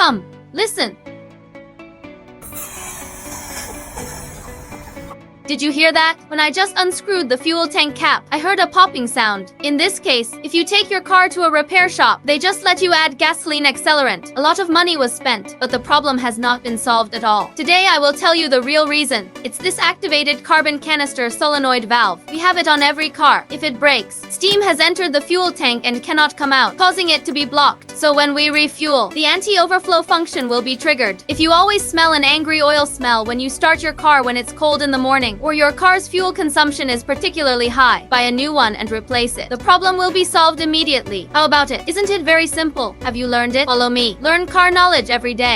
Come, listen. Did you hear that? When I just unscrewed the fuel tank cap, I heard a popping sound. In this case, if you take your car to a repair shop, they just let you add gasoline accelerant. A lot of money was spent, but the problem has not been solved at all. Today I will tell you the real reason. It's this activated carbon canister solenoid valve. We have it on every car. If it breaks, steam has entered the fuel tank and cannot come out, causing it to be blocked. So when we refuel, the anti-overflow function will be triggered. If you always smell an angry oil smell when you start your car when it's cold in the morning, or your car's fuel consumption is particularly high, buy a new one and replace it. The problem will be solved immediately. How about it? Isn't it very simple? Have you learned it? Follow me. Learn car knowledge every day.